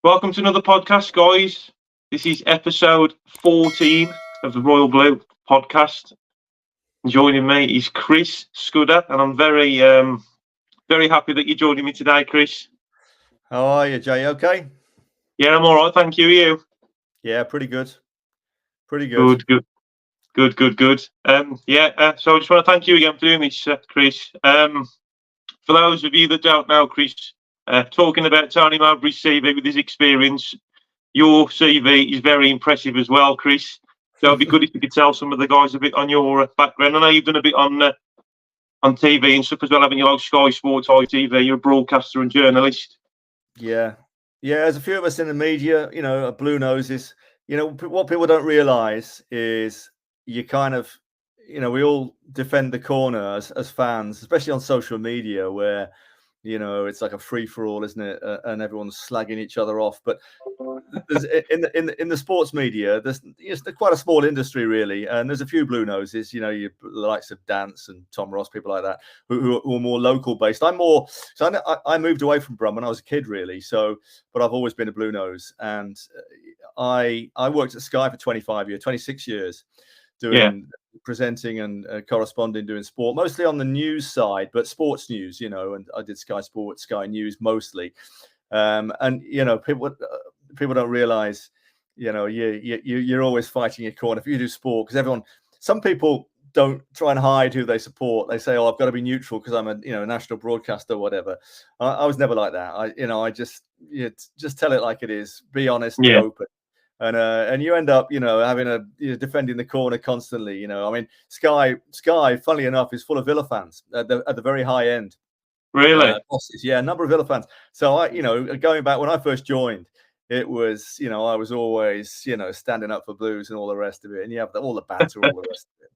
Welcome to another podcast, guys. This is episode 14 of the Royal Blue podcast. Joining me is Chris Skudder, and I'm very happy that you're joining me today, Chris. How are you, Jay? Okay? Yeah, I'm all right, thank you. You? Yeah, pretty good. Pretty Good. good. So I just want to thank you again for doing this, Chris. For those of you that don't know, Chris, talking about Tony Mowbray's CV with his experience, your CV is very impressive as well, Chris. So it'd be good if you could tell some of the guys a bit on your background. I know you've done a bit on TV and stuff as well, haven't you? Like Sky Sports, ITV. You're a broadcaster and journalist. Yeah. There's a few of us in the media, blue noses. What people don't realise is you kind of, we all defend the corner as fans, especially on social media where, it's like a free-for-all, isn't it? And everyone's slagging each other off. But there's, in the sports media, there's quite a small industry, really. And there's a few blue noses, the likes of Dance and Tom Ross, people like that, who are more local-based. I moved away from Brum when I was a kid, really. But I've always been a blue nose. And I worked at Sky for 26 years, doing presenting and corresponding, doing sport, mostly on the news side, but sports news, and I did Sky Sports, Sky News mostly. People don't realize, you're always fighting your corner if you do sport, because some people don't try and hide who they support. They say, "Oh, I've got to be neutral because I'm a national broadcaster or whatever." I was never like that. I just tell it like it is. Be honest, be open. And you end up, having defending the corner constantly. I mean, Sky, funnily enough, is full of Villa fans at the very high end. Really? Bosses, a number of Villa fans. So going back when I first joined, it was, I was always, standing up for Blues and all the rest of it, and you have all the banter, all the rest of it.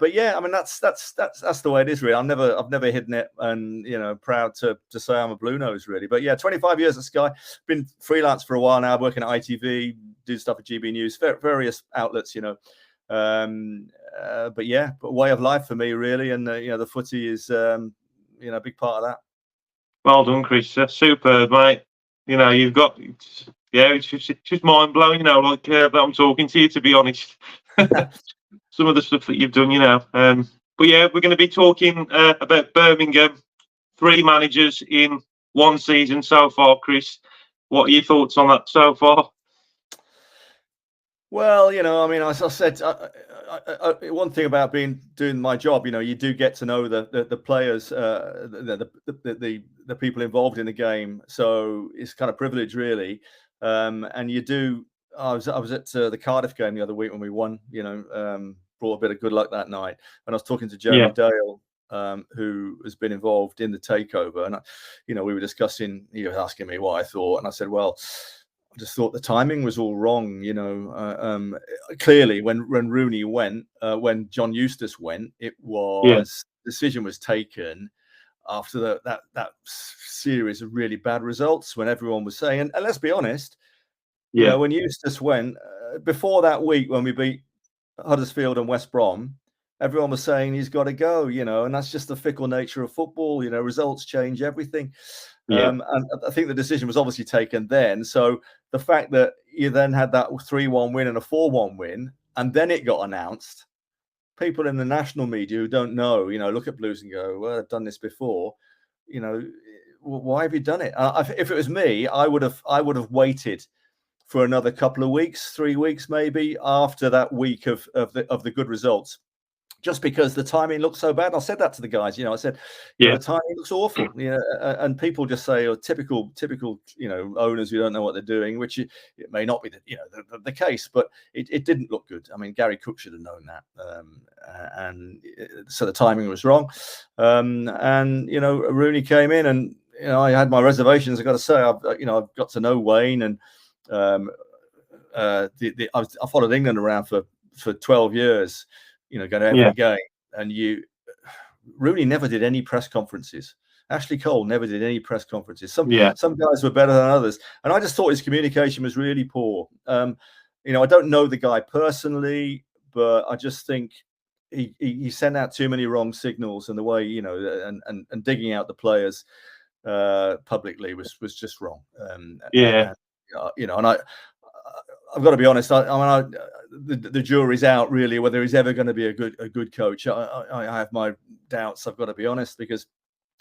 But yeah, I mean that's the way it is, really. I've never hidden it, and proud to say I'm a blue nose, really. But yeah, 25 years at Sky, been freelance for a while now, working at ITV, do stuff at GB News, various outlets, but way of life for me, really, and the footy is a big part of that. Well done, Chris. Superb, mate. You've got it's just mind blowing. That I'm talking to you, to be honest. Some of the stuff that you've done, But yeah, we're going to be talking about Birmingham. 3 managers in one season so far, Chris. What are your thoughts on that so far? Well, I mean, as I said, one thing about doing my job, you do get to know the players, the people involved in the game. So it's kind of privilege, really. And you do. I was at the Cardiff game the other week when we won. Brought a bit of good luck that night. And I was talking to Jeremy Dale, who has been involved in the takeover, and we were discussing. He was asking me what I thought, and I said, well, I just thought the timing was all wrong. Clearly when Rooney went, when John Eustace went, it was decision was taken after that series of really bad results, when everyone was saying, and let's be honest, when Eustace went, before that week when we beat Huddersfield and West Brom, everyone was saying he's got to go, and that's just the fickle nature of football. Results change everything. And I think the decision was obviously taken then. So the fact that you then had that 3-1 win and a 4-1 win, and then it got announced, people in the national media who don't know, look at Blues and go, well, I've done this before. Why have you done it? If it was me, I would have waited for another couple of weeks, 3 weeks maybe, after that week of the good results, just because the timing looks so bad. I said that to the guys. I said, the timing looks awful. And people just say, "Oh, typical, owners who don't know what they're doing," which it may not be the case, but it didn't look good. I mean, Gary Cook should have known that, and so the timing was wrong. And Rooney came in, and I had my reservations. I got to say, I've got to know Wayne, and I followed England around for 12 years. Going to every game, and Rooney never did any press conferences. Ashley Cole never did any press conferences. Some guys were better than others, and I just thought his communication was really poor. I don't know the guy personally, but I just think he sent out too many wrong signals, and the way and digging out the players publicly was just wrong. And I've got to be honest. The jury's out really whether he's ever going to be a good coach. I have my doubts. I've got to be honest, because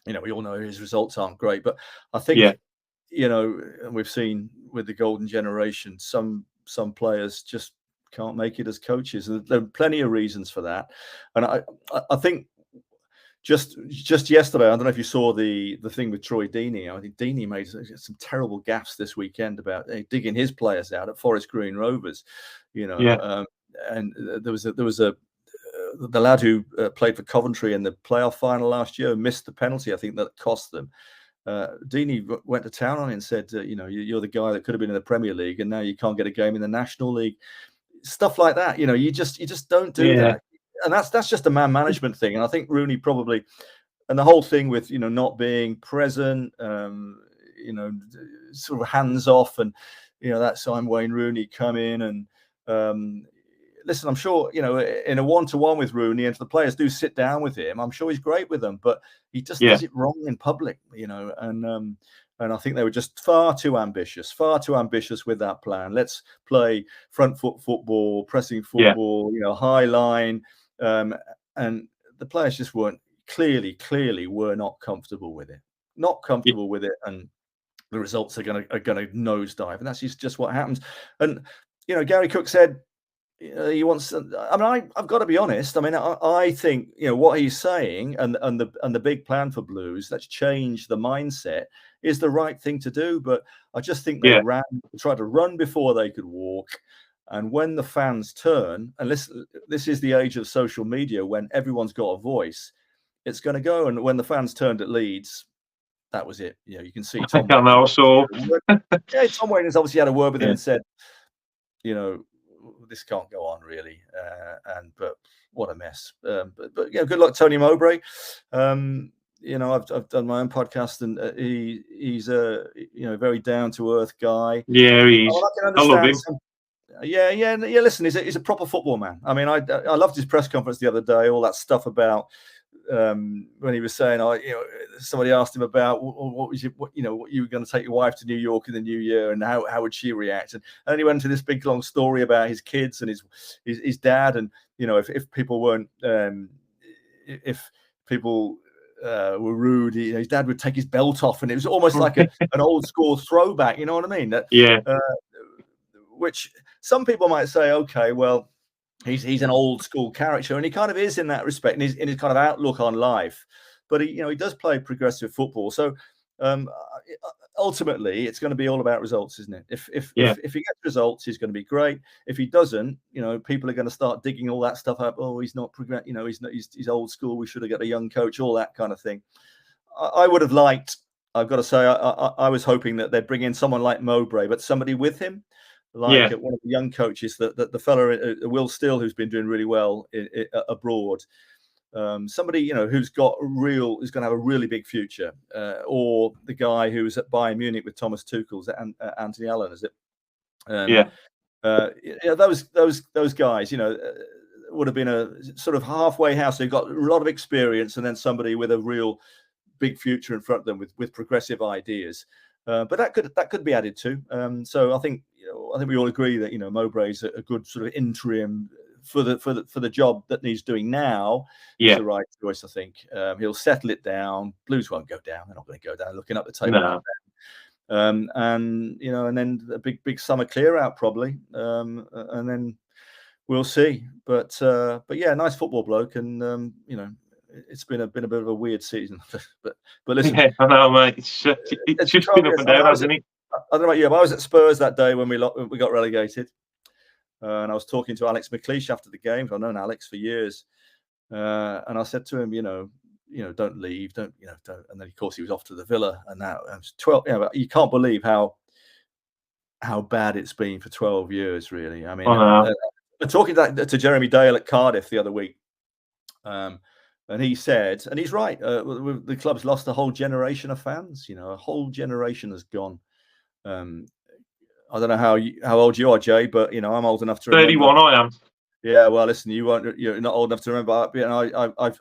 we all know his results aren't great. But I think and we've seen with the golden generation, some players just can't make it as coaches, and there are plenty of reasons for that. And I think just yesterday, I don't know if you saw the thing with Troy Deeney. I think Deeney made some terrible gaffes this weekend about digging his players out at Forest Green Rovers, and there was the lad who played for Coventry in the playoff final last year, missed the penalty, I think, that cost them. Deeney went to town on it and said, you're the guy that could have been in the Premier League, and now you can't get a game in the National League. Stuff like that, you just don't do that, and that's just a man management thing. And I think Rooney probably, and the whole thing with not being present, sort of hands off, and that time Wayne Rooney come in and listen, I'm sure, in a one-to-one with Rooney, and if the players do sit down with him, I'm sure he's great with them, but he just does it wrong in public, and I think they were just far too ambitious with that plan. Let's play front foot football, pressing football, high line, and the players just weren't clearly were not comfortable with it, and the results are going to nosedive, and that's just what happens. And Gary Cook said, he wants. I've got to be honest. I think what he's saying and the big plan for Blues, let's change the mindset, is the right thing to do. But I just think they tried to run before they could walk, and when the fans turn, and this is the age of social media when everyone's got a voice, it's going to go. And when the fans turned at Leeds, that was it. You can see Tom. Tom Wayne has obviously had a word with him and said, this can't go on really, but what a mess. But good luck, Tony Mowbray. I've done my own podcast, and he's a very down to earth guy. Yeah, I love him. Listen, he's a proper football man. I loved his press conference the other day. All that stuff about when he was saying, somebody asked him about what you were going to take your wife to New York in the new year, and how would she react? And then he went into this big long story about his kids and his dad, and if people weren't if people were rude, his dad would take his belt off, and it was almost like an old school throwback. You know what I mean? Which some people might say, okay, well, he's an old school character, and he kind of is in that respect, in his kind of outlook on life. But he does play progressive football. So ultimately, it's going to be all about results, isn't it? If he gets results, he's going to be great. If he doesn't, people are going to start digging all that stuff up. Oh, he's not progress. He's old school. We should have got a young coach. All that kind of thing. I would have liked. I've got to say, I was hoping that they'd bring in someone like Mowbray, but somebody with him. Like one of the young coaches, the fella Will Still, who's been doing really well abroad, somebody who's going to have a really big future, or the guy who was at Bayern Munich with Thomas Tuchel's Anthony Allen, is it? Those guys, would have been a sort of halfway house. They've got a lot of experience, and then somebody with a real big future in front of them with progressive ideas. But that could be added to. So I think we all agree that Mowbray's a good sort of interim for the job that needs doing now. Is the right choice. I think he'll settle it down. Blues won't go down. They're not going to go down. Looking up the table. No. And then a big summer clear out probably, and then we'll see. But nice football bloke, and it's been a bit of a weird season. but listen, I know, mate. It's just been up and down, hasn't it? I don't know about you, but I was at Spurs that day when we got relegated, and I was talking to Alex McLeish after the game. I've known Alex for years, and I said to him, don't leave, don't. And then of course he was off to the Villa, and now it's 12. But you can't believe how bad it's been for 12 years, really. Talking to Jeremy Dale at Cardiff the other week, and he said, and he's right, the club's lost a whole generation of fans. A whole generation has gone. I don't know how old you are, Jay, but I'm old enough to remember. 31, I am. Yeah, well, listen, you're not old enough to remember.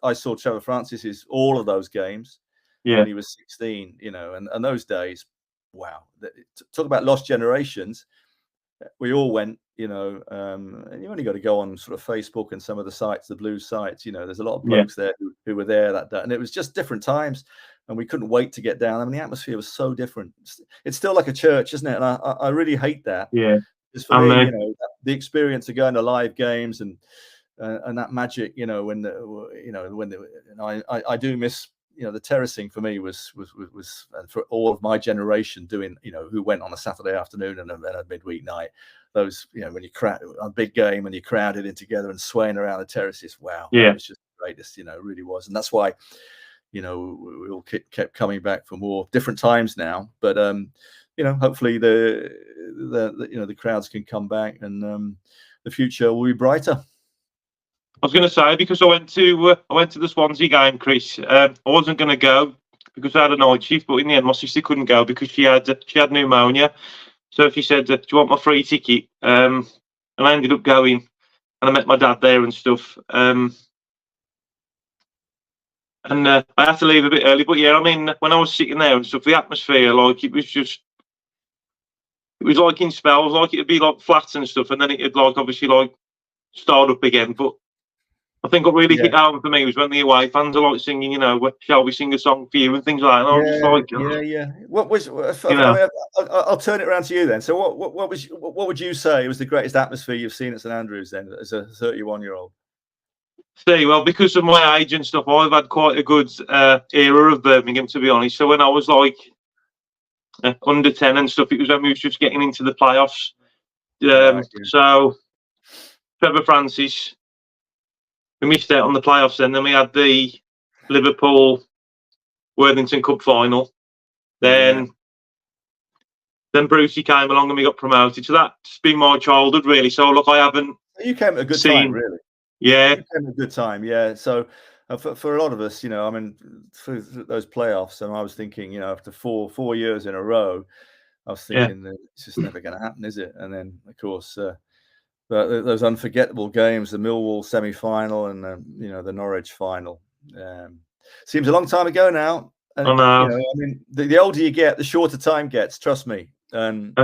I saw Trevor Francis's all of those games when he was 16. And those days, wow. Talk about lost generations. We all went, and you only got to go on sort of Facebook and some of the sites, the Blues sites. There's a lot of blokes there who were there that day, and it was just different times, and we couldn't wait to get down. I mean, the atmosphere was so different. It's still like a church, isn't it? And I really hate that. Yeah. Because for me, the experience of going to live games and that magic, I do miss. The terracing for me was for all of my generation doing, who went on a Saturday afternoon and a midweek night. Those, when you crowd a big game and you crowded in together and swaying around the terraces. Wow. Yeah. It was just the greatest, it really was. And that's why, we all kept coming back for more different times now. But, hopefully the crowds can come back and the future will be brighter. I was going to say, because I went to the Swansea game, Chris. I wasn't going to go because I had a night shift, but in the end, my sister couldn't go because she had pneumonia. So she said, "Do you want my free ticket?" And I ended up going, and I met my dad there and stuff. And I had to leave a bit early, but yeah, I mean, when I was sitting there and stuff, the atmosphere, like it was like in spells, like it'd be like flat and stuff, and then it'd like obviously like start up again, but. I think what really hit home for me was when the away fans are like singing, "Shall we sing a song for you?" and things like that. And I was just like, What was? I'll turn it around to you then. So, what would you say was the greatest atmosphere you've seen at St Andrews then, as a 31-year-old? See, well, because of my age and stuff, I've had quite a good era of Birmingham, to be honest. So when I was like under 10 and stuff, it was when we was just getting into the playoffs. So Trevor Francis. We missed out on the playoffs then we had the Liverpool Worthington Cup final. Then Brucey came along and we got promoted. So that's been my childhood, really. So, look, I haven't. You came at a good time, really. Yeah. You came at a good time, yeah. So, for a lot of us, I mean, through those playoffs, and I was thinking, after four years in a row, I was thinking that it's just never going to happen, is it? And then, of course, those unforgettable games, the Millwall semi-final and the Norwich final. Seems a long time ago now. And, I mean, the older you get, the shorter time gets. Trust me. And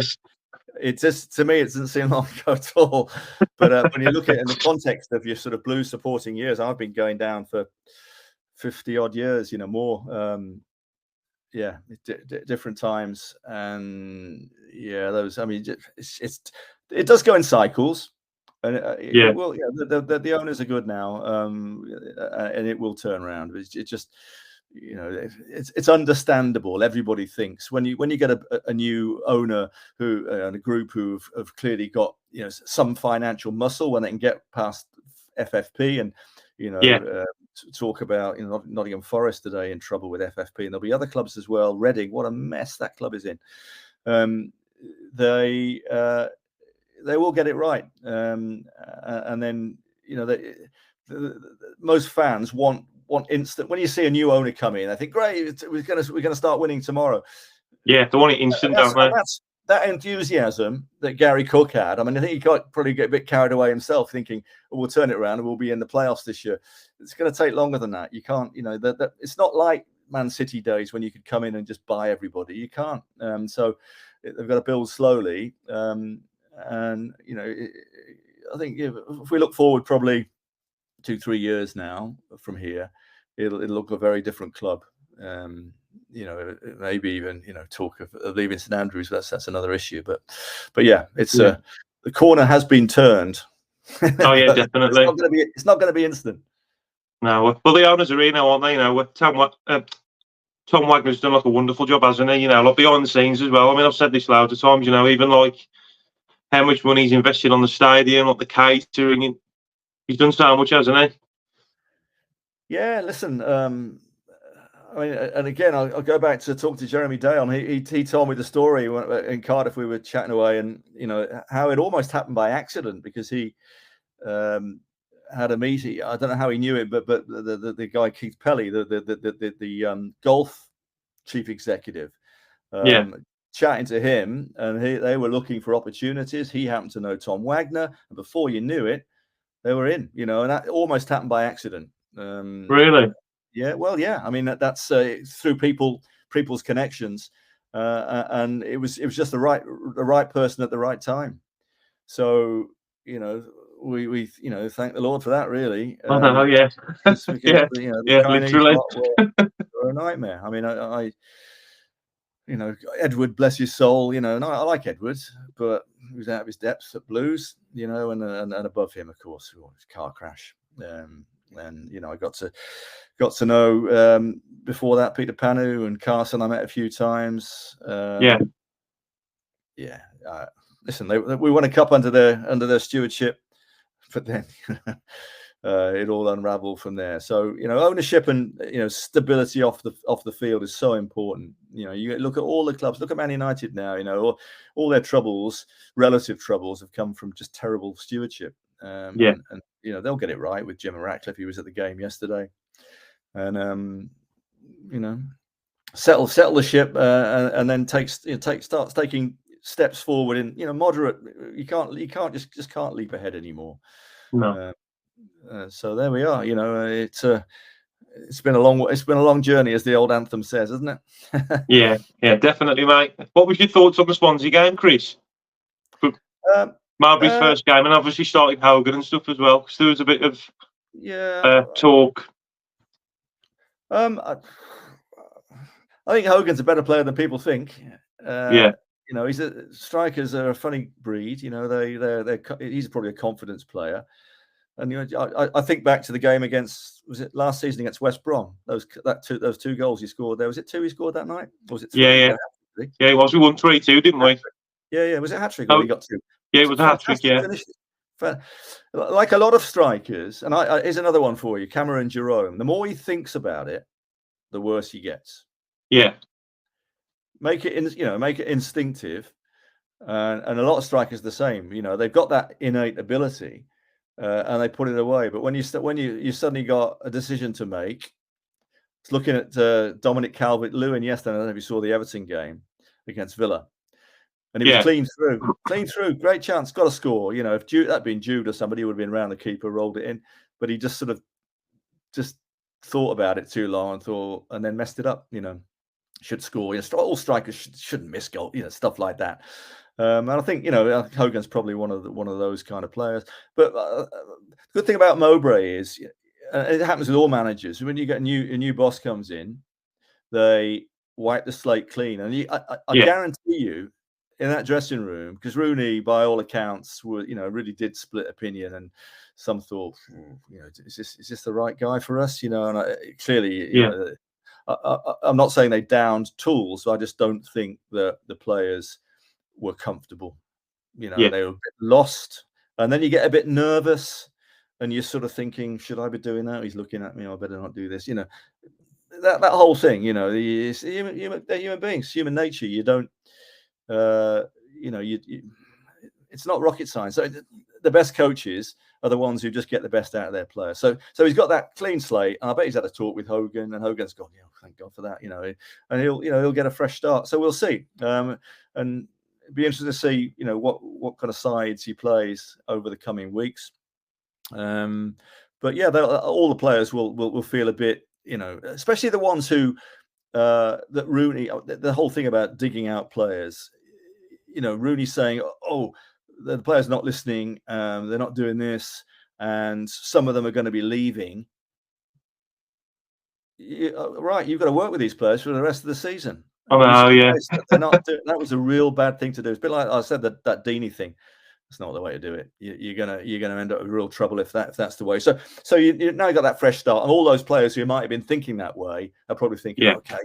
it just, to me, it doesn't seem long ago at all. But when you look at it in the context of your sort of Blues supporting years, I've been going down for 50 odd years, more. Different times, and those. I mean, it does go in cycles, and the owners are good now, and it will turn around. It just, it's understandable. Everybody thinks when you get a new owner who and a group who have clearly got some financial muscle when they can get past FFP and talk about Nottingham Forest today in trouble with FFP, and there'll be other clubs as well. Reading, what a mess that club is in. They will get it right, and then most fans want instant. When you see a new owner come in, I think, great, we're going to start winning tomorrow. Yeah, they want it instant, don't they? That enthusiasm that Gary Cook had. I mean, I think he probably get a bit carried away himself, thinking, we'll turn it around and we'll be in the playoffs this year. It's going to take longer than that. You can't, it's not like Man City days when you could come in and just buy everybody. You can't. So they've got to build slowly. And I think if we look forward probably 2-3 years now from here, it'll look a very different club. Maybe even talk of leaving St Andrews. That's another issue. But yeah, it's the corner has been turned. Oh yeah, definitely. It's not going to be instant. No, well, the owners are here now, aren't they? Tom Wagner's done like a wonderful job, hasn't he? Like behind the scenes as well. I mean, I've said this loads of times. Even like how much money he's invested on the stadium, like the catering. He's done so much, hasn't he? Yeah, listen. I mean, and again, I'll go back to talk to Jeremy Dayon. He told me the story in Cardiff. We were chatting away, and how it almost happened by accident because he had a meeting. I don't know how he knew it, but the guy Keith Pelly, the golf chief executive, chatting to him, and they were looking for opportunities. He happened to know Tom Wagner, and before you knew it, they were in. And that almost happened by accident. Really? Yeah, well, yeah. I mean, that's through people's connections. and it was just the right person at the right time. So we thank the Lord for that, really. I know, yeah. Because, yeah, the Chinese literally. were a nightmare. I mean, I Edward, bless his soul, and I like Edward, but he was out of his depth at Blues, and above him, of course, car crash. And I got to know before that Peter Panu and Carson I met a few times. Listen, we won a cup under their stewardship, but then it all unraveled from there. So ownership and stability off the field is so important. You look at all the clubs. Look at Man United now. All their relative troubles, have come from just terrible stewardship. And they'll get it right with Jim Ratcliffe. He was at the game yesterday, and settle the ship, and then starts taking steps forward in moderate. You can't just can't leap ahead anymore. No. So there we are. It's been a long journey, as the old anthem says, isn't it? yeah, definitely, mate. What was your thoughts on the Swansea game, Chris? Mowbray's first game, and obviously starting Hogan and stuff as well, because there was a bit of talk. I think Hogan's a better player than people think. Strikers are a funny breed. He's probably a confidence player. And I think back to the game against, was it last season against West Brom? Those two goals he scored there. Was it 2 he scored that night? Or was it 3? Yeah, it was. We won 3-2, didn't we? Yeah. Was it a hat trick? He got 2. Yeah, it was a hat trick. Yeah. Like a lot of strikers, and here's another one for you, Cameron Jerome. The more he thinks about it, the worse he gets. Yeah. Make it instinctive, and a lot of strikers are the same. They've got that innate ability. And they put it away. But when you suddenly got a decision to make, it's looking at Dominic Calvert-Lewin yesterday. I don't know if you saw the Everton game against Villa, and he was clean through, great chance, got a score. If that'd been Jude or somebody, would have been round the keeper, rolled it in. But he just sort of just thought about it too long and then messed it up. Should score. All strikers shouldn't miss goal. Stuff like that. And I think Hogan's probably one of those kind of players. But the good thing about Mowbray is, it happens with all managers. When you get a new boss comes in, they wipe the slate clean, and I guarantee you, in that dressing room, because Rooney, by all accounts, really did split opinion, and some thought, is this the right guy for us? And clearly, I'm not saying they downed tools. I just don't think that the players were comfortable. They were a bit lost, and then you get a bit nervous, and you're sort of thinking, should I be doing that? He's looking at me. I better not do this. That whole thing. They're human beings, human nature. You don't. It's not rocket science. So the best coaches are the ones who just get the best out of their players. So he's got that clean slate, and I bet he's had a talk with Hogan, and Hogan's gone, thank God for that, and he'll get a fresh start. So we'll see, and it'd be interesting to see, what kind of sides he plays over the coming weeks. But yeah, all the players will feel a bit, especially the ones who that Rooney, the whole thing about digging out players. Rooney saying, "Oh, the players not listening, they're not doing this, and some of them are going to be leaving." Right, you've got to work with these players for the rest of the season. Oh, yeah. They're not doing, that was a real bad thing to do. It's a bit like I said, that Deeney thing. It's not the way to do it. You're gonna end up with real trouble if that's the way. So you now got that fresh start, and all those players who might have been thinking that way are probably thinking, okay,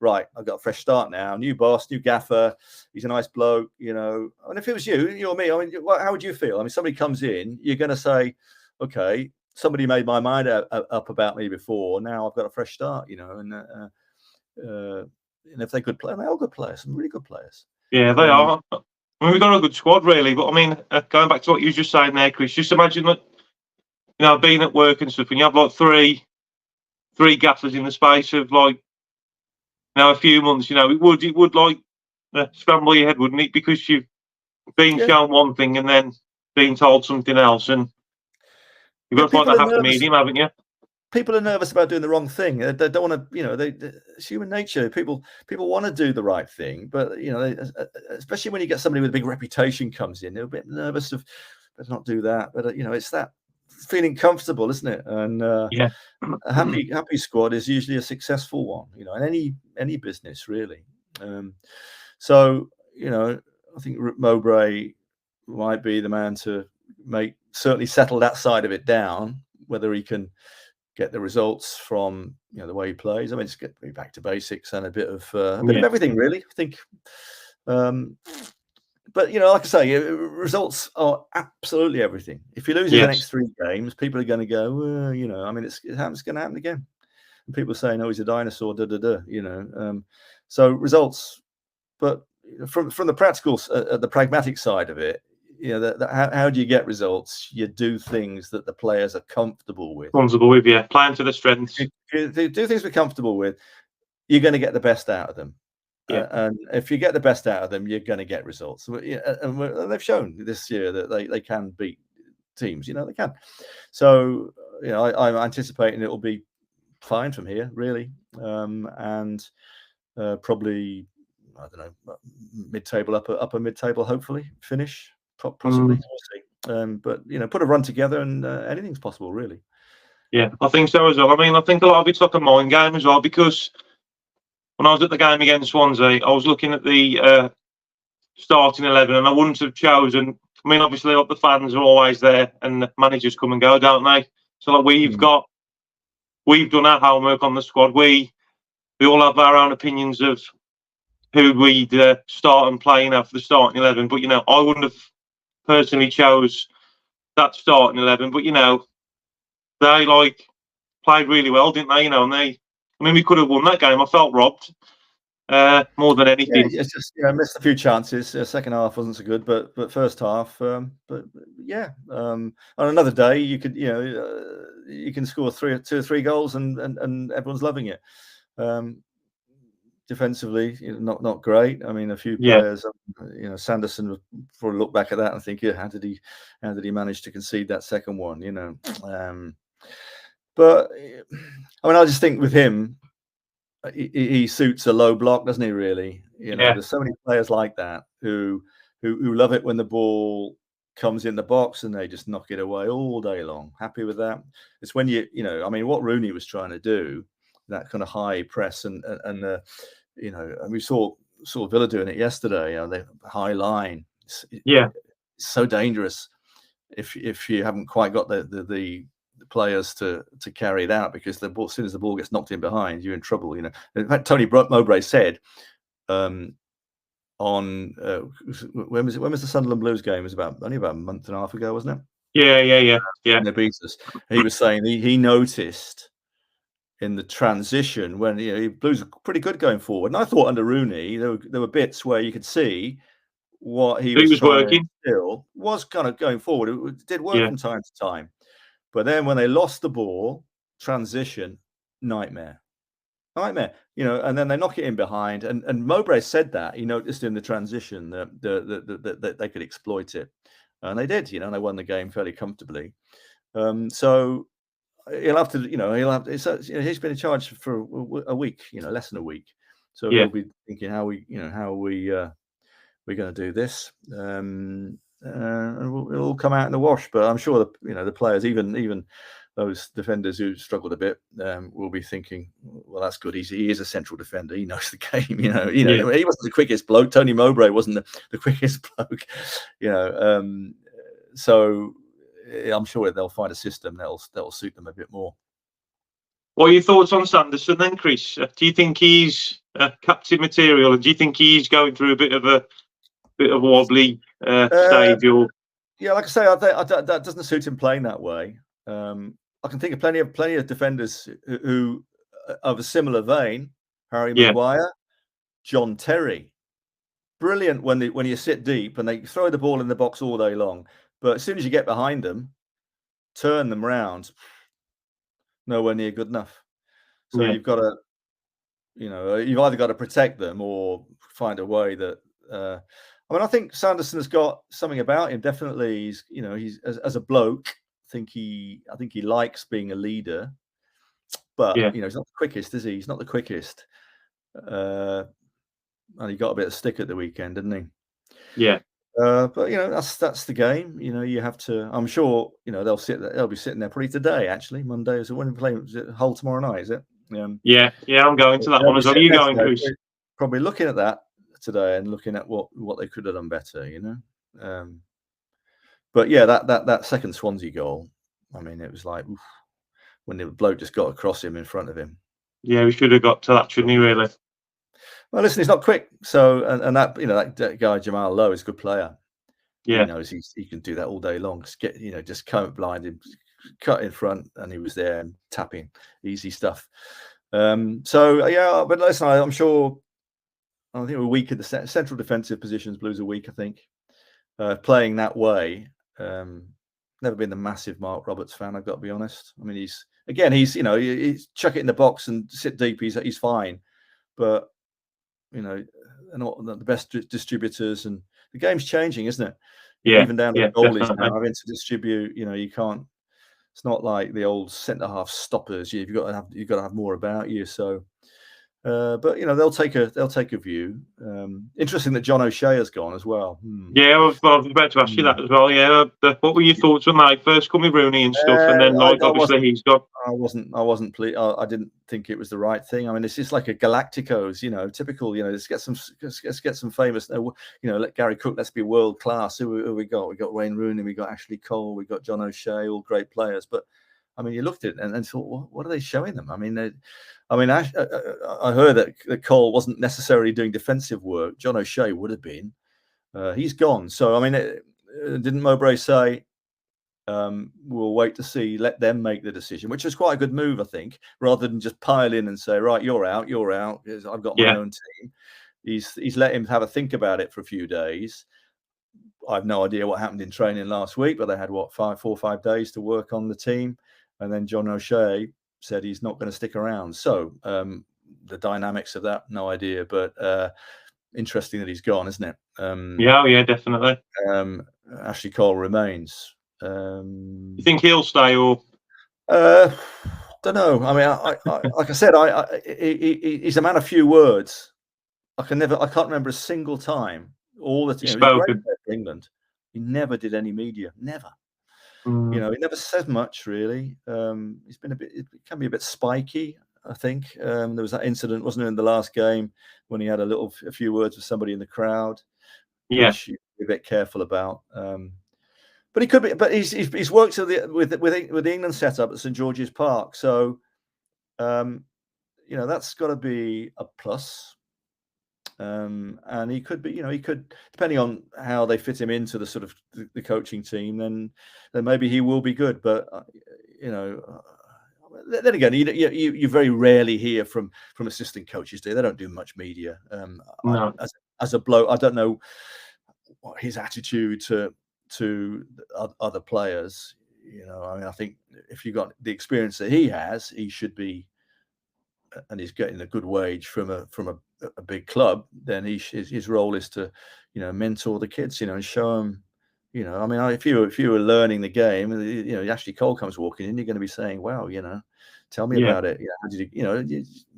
right, I've got a fresh start now. New boss, new gaffer. He's a nice bloke, And if it was you or me, how would you feel? Somebody comes in, you're going to say, okay, somebody made my mind up about me before. Now I've got a fresh start, And if they're good players, they're all good players, some really good players. Yeah, they are. We've got a good squad, really. But going back to what you were just saying there, Chris, just imagine that, being at work and stuff, and you have like three gaffers in the space of a few months. It would scramble your head, wouldn't it? Because you've been shown one thing and then being told something else, and you've got to find that happy medium, haven't you? people are nervous about doing the wrong thing. They don't want to, it's human nature. People want to do the right thing, but especially when you get somebody with a big reputation comes in, they're a bit nervous of, better not do that. But it's that feeling comfortable, isn't it? And yeah, a happy squad is usually a successful one, in any business really. So I think Mowbray might be the man to certainly settle that side of it down. Whether he can get the results from the way he plays, I mean, it's get back to basics and a bit of everything really. I think, but like I say, results are absolutely everything. If you lose the next 3 games, people are going to go, well, I mean, it's going to happen again. And people saying, "Oh, he's a dinosaur," so results. But from the practical, the pragmatic side of it, how do you get results? You do things that the players are comfortable with. Playing to the strengths. You do things we're comfortable with. You're going to get the best out of them. Yeah. And if you get the best out of them, you're going to get results. And they've shown this year that they can beat teams. They can. So I'm anticipating it will be fine from here, really, and probably, I don't know, mid-table, upper mid-table, hopefully finish, possibly. We'll see. But put a run together, and anything's possible, really. Yeah, I think so as well. I mean, I think a lot of it's like a mind game as well, because when I was at the game against Swansea, I was looking at the starting 11, and I wouldn't have chosen. I mean, obviously, like, the fans are always there, and the managers come and go, don't they? So like, we've done our homework on the squad. We all have our own opinions of who we'd start and play for the starting 11. But I wouldn't have personally chose that starting 11. But they played really well, didn't they? And we could have won that game. I felt robbed more than anything. Yeah, it's just missed a few chances. Second half wasn't so good, but first half. On another day, you could you can score 2 or 3 goals and everyone's loving it. Defensively, not great. I mean, a few players. Sanderson would probably look back at that and think, how did he manage to concede that second one? But I mean, I just think with him, he suits a low block, doesn't he? Really, there's so many players like that who love it when the ball comes in the box and they just knock it away all day long. Happy with that. It's when I mean, what Rooney was trying to do, that kind of high press and we saw Villa doing it yesterday. The high line. It's so dangerous if you haven't quite got the players to carry it out, because the ball, as soon as the ball gets knocked in behind, you're in trouble. In fact, Tony Mowbray said when was the Sunderland Blues game? It was only about a month and a half ago, wasn't it? Yeah. They beat us. He was saying he noticed in the transition when Blues were pretty good going forward, and I thought under Rooney there were bits where you could see what he was working. Still was kind of going forward. It did work from time to time. But then when they lost the ball, transition, nightmare. And then they knock it in behind. And Mowbray said that he noticed in the transition that they could exploit it. And they did, and they won the game fairly comfortably. So he'll have to, he's been in charge for a week, less than a week. So he'll be thinking how we're going to do this. And it'll all come out in the wash. But I'm sure the players, even those defenders who struggled a bit, will be thinking, well, that's good. He is a central defender. He knows the game. He wasn't the quickest bloke. Tony Mowbray wasn't the quickest bloke. So I'm sure they'll find a system that'll suit them a bit more. What are your thoughts on Sanderson then, Chris? Do you think he's captain material, and do you think he's going through a bit of wobbly stage? Or like I say, that doesn't suit him playing that way. I can think of plenty of defenders who of a similar vein. Harry Maguire, John Terry, brilliant when you sit deep and they throw the ball in the box all day long. But as soon as you get behind them, turn them round, nowhere near good enough. So you've got to, you've either got to protect them or find a way that. I think Sanderson has got something about him. Definitely, he's as a bloke. I think he likes being a leader. but Yeah. you know, he's not the quickest, is he? He's not the quickest. And he got a bit of stick at the weekend, didn't he? Yeah. But you know, that's the game. You know, you have to. I'm sure you know they'll be sitting there probably today. Actually, Monday is when we play. Is it Hull tomorrow night? Is it? Yeah. I'm going to that one as well. Are you going, Chris? Probably looking at that today and looking at what they could have done better. You know. But yeah, that second Swansea goal. I mean, it was like oof, when the bloke just got across him in front of him. Yeah, we should have got to that, shouldn't he? Really. Well, listen, he's not quick. So, and that you know that guy Jamal Lowe is a good player. Yeah. He knows he can do that all day long. Just come blind him, cut in front, and he was there and tapping, easy stuff. So yeah, but listen, I'm sure. I think we're weak at the central defensive positions. Blues are weak, I think. Playing that way, never been the massive Mark Roberts fan. I've got to be honest. I mean, he's chuck it in the box and sit deep. He's fine, but you know, they're not the best distributors, and the game's changing, isn't it? Yeah, even down to the goalies definitely. now, having to distribute. You know, you can't. It's not like the old centre half stoppers. You've got to have more about you. So, but you know, they'll take a view. Interesting that John O'Shea has gone as well. Yeah, I was about to ask you that as well. Yeah, what were your thoughts when they first come with Rooney and stuff, and then obviously he's gone? I wasn't pleased. I didn't think it was the right thing. I mean, it's just like a Galacticos, you know, typical. You know, let's get some famous. You know, let Gary Cook. Let's be world class. Who we got? We got Wayne Rooney. We got Ashley Cole. We got John O'Shea. All great players. But I mean, you looked at it and thought, what are they showing them? I mean, I heard that Cole wasn't necessarily doing defensive work. John O'Shea would have been. He's gone. So I mean, didn't Mowbray say? We'll wait to see, let them make the decision, which is quite a good move, I think, rather than just pile in and say, right, you're out, I've got my own team. He's let him have a think about it for a few days. I've no idea what happened in training last week, but they had 4 or 5 days to work on the team, and then John O'Shea said he's not going to stick around. So the dynamics of that, no idea, but interesting that he's gone, isn't it? Yeah, definitely. Ashley Cole remains. You think he'll stay or? Don't know. I mean, I like I said, he's a man of few words. I can't remember a single time. All the time, spoken for England, he never did any media. Never. You know, he never said much really. He's been it can be a bit spiky. I think there was that incident, wasn't there, in the last game when he had a few words with somebody in the crowd. Yeah, which you be a bit careful about. But he could be. But he's worked with the England setup at St George's Park, so you know that's got to be a plus. And he could be. You know, he could, depending on how they fit him into the sort of the coaching team, then maybe he will be good. But you know. Then again, you very rarely hear from assistant coaches. They don't do much media. No. As a bloke, I don't know what his attitude to other players. You know, I mean, I think if you got the experience that he has, he should be, and he's getting a good wage from a big club. Then his role is to, you know, mentor the kids, you know, and show them. You know, I mean, if you were learning the game, you know, Ashley Cole comes walking in, you're going to be saying, "Wow, you know, tell me about it." You know,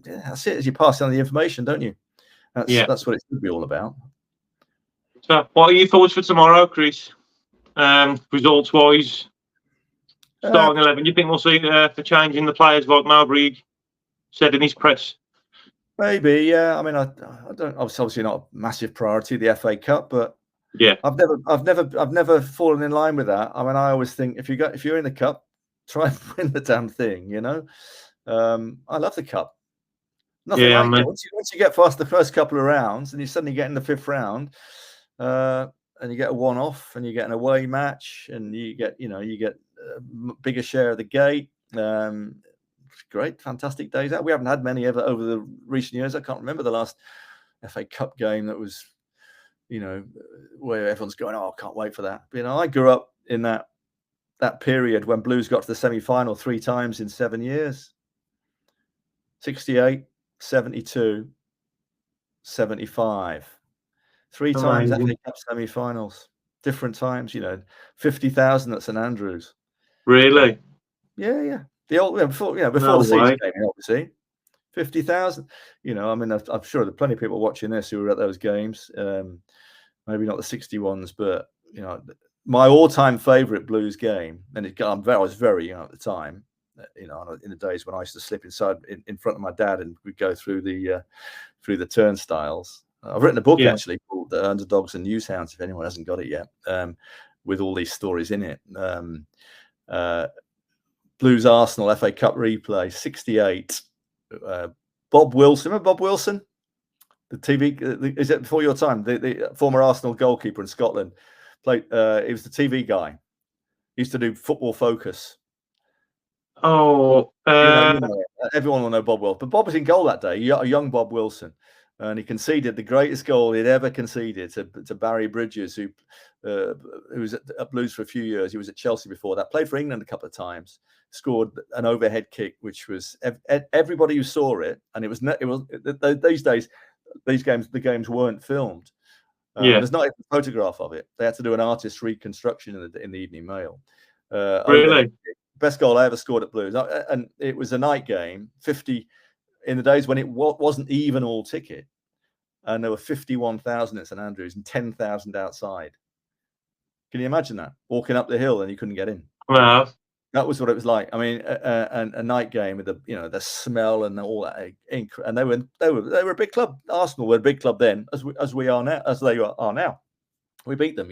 that's it. As you pass on the information, don't you? That's what it should be all about. So, what are your thoughts for tomorrow, Chris? Results wise, starting 11. You think we'll see the change in the players, like Mowbray said in his press? Maybe, yeah. I mean, I don't. Obviously, not a massive priority, the FA Cup, but. Yeah, I've never fallen in line with that. I mean, I always think if you're in the cup, try and win the damn thing. You know, I love the cup. Nothing like it. Once you get past the first couple of rounds, and you suddenly get in the 5th round, and you get a one-off, and you get an away match, and you get a bigger share of the gate. Great, fantastic days out. We haven't had many ever over the recent years. I can't remember the last FA Cup game that was. You know, where everyone's going, oh, I can't wait for that. But, you know, I grew up in that period when Blues got to the semi-final 3 times in 7 years. 68, 72, 75. 3 times FA Cup semi-finals. Different times, you know, 50,000 at St Andrews. Really? Yeah. The old before No the season way. came in, obviously 50,000. I mean, I'm sure there are plenty of people watching this who were at those games. Maybe not the 60 ones, but my all-time favourite Blues game, and I was very young at the time. In the days when I used to slip inside in front of my dad, and we'd go through the turnstiles. I've written a book actually called "The Underdogs and Newshounds." If anyone hasn't got it yet, with all these stories in it. Blues Arsenal FA Cup replay '68. Bob Wilson, remember Bob Wilson? The TV, is it before your time? The former Arsenal goalkeeper in Scotland played. He was the TV guy. He used to do Football Focus. Oh, everyone will know Bob Wilson. But Bob was in goal that day, a young Bob Wilson, and he conceded the greatest goal he'd ever conceded to Barry Bridges, who was at Blues for a few years. He was at Chelsea before that. Played for England a couple of times. Scored an overhead kick, which was everybody who saw it, and it was these days. The games weren't filmed. There's not even a photograph of it. They had to do an artist's reconstruction in the Evening Mail. Really? Best goal I ever scored at Blues, and it was a night game. 50 in the days when it wasn't even all ticket, and there were 51,000 at St Andrews and 10,000 outside. Can you imagine that? Walking up the hill and you couldn't get in. Wow. That was what it was like. I mean, a night game with the smell and all that ink, and they were a big club. Arsenal were a big club then, as we are now, as they are now. We beat them,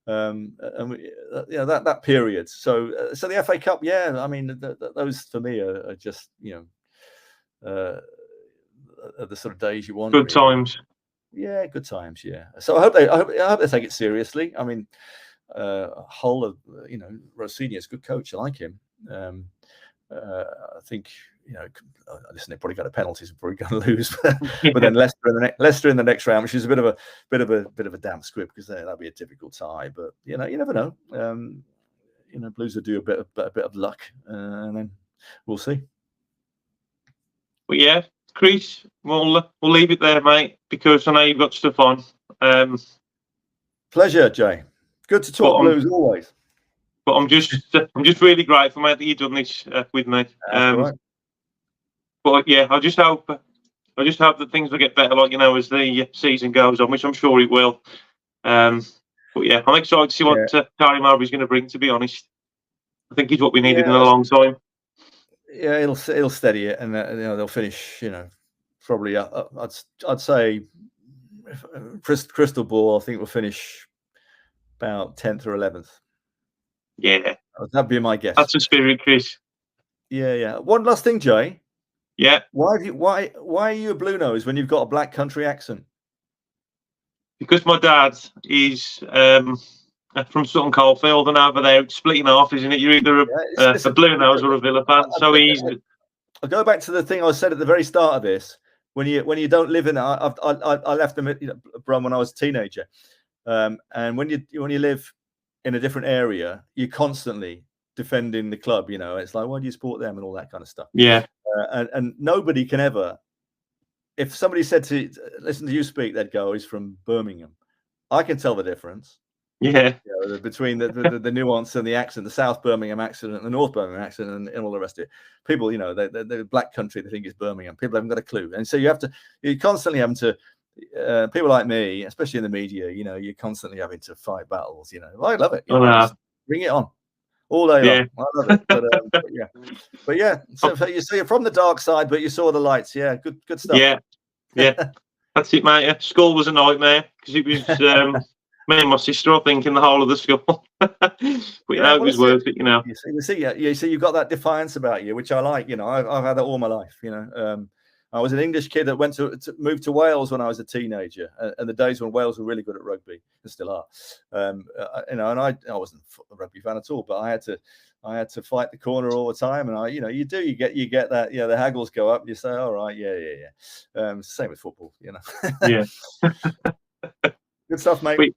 and we, that period. So the FA Cup, I mean, those for me are just are the sort of days you want. Good times. Yeah, good times. Yeah. So I hope they take it seriously. I mean. Hull, Rossini is a good coach. I like him. I think listen, they probably got a penalties and probably going to lose, but then Leicester in the next round, which is a bit of a damp squib because that'd be a typical tie. But you never know. Blues will do a bit of luck, and then we'll see. But yeah, Chris, we'll leave it there, mate, because I know you've got stuff on. Pleasure, Jay. Good to talk Blues always. But I'm just really grateful, mate, that you've done this with me. Right. But yeah, I just hope that things will get better, as the season goes on, which I'm sure it will. But yeah, I'm excited to see what Tony Mowbray's going to bring. To be honest, I think he's what we needed in a long time. Yeah, it'll steady it, and they'll finish. Probably I'd say crystal ball. I think we'll finish about 10th or 11th. Yeah, that'd be my guess. That's the spirit, Chris. Yeah. One last thing, Jay. Yeah. Why are you a blue nose when you've got a black country accent? Because my dad is from Sutton Coldfield, and over there it's splitting off, isn't it? You're either a blue nose or a Villa fan. So easy. I'll go back to the thing I said at the very start of this. When you don't live in, I left them at Brum when I was a teenager. And when you live in a different area, you're constantly defending the club. It's like, why do you support them and all that kind of stuff. Yeah. And nobody can ever. If somebody said to listen to you speak, they'd go, "He's from Birmingham." I can tell the difference. Yeah. Between the nuance and the accent, the South Birmingham accent and the North Birmingham accent, and all the rest of it. People, the black country, they think it's Birmingham. People haven't got a clue, and so you're constantly having to. People like me, especially in the media, you're constantly having to fight battles. I love it. Bring it on all day long. I love it. But yeah. So you're from the dark side, but you saw the lights. Yeah, good stuff. Yeah. That's it, mate. School was a nightmare because it was me and my sister, I think, in the whole of the school. But it was worth it. You see, you've got that defiance about you, which I like. I've had that all my life. I was an English kid that went to moved to Wales when I was a teenager, and the days when Wales were really good at rugby, and still are. And I wasn't a rugby fan at all, but I had to fight the corner all the time, and you get that, the haggles go up, and you say, all right, yeah. Same with football, Yeah. Good stuff, mate.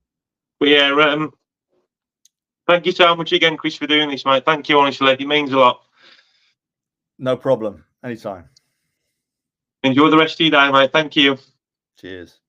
But yeah, thank you so much again, Chris, for doing this, mate. Thank you, honestly, it means a lot. No problem. Anytime. Enjoy the rest of your day, mate. Thank you. Cheers.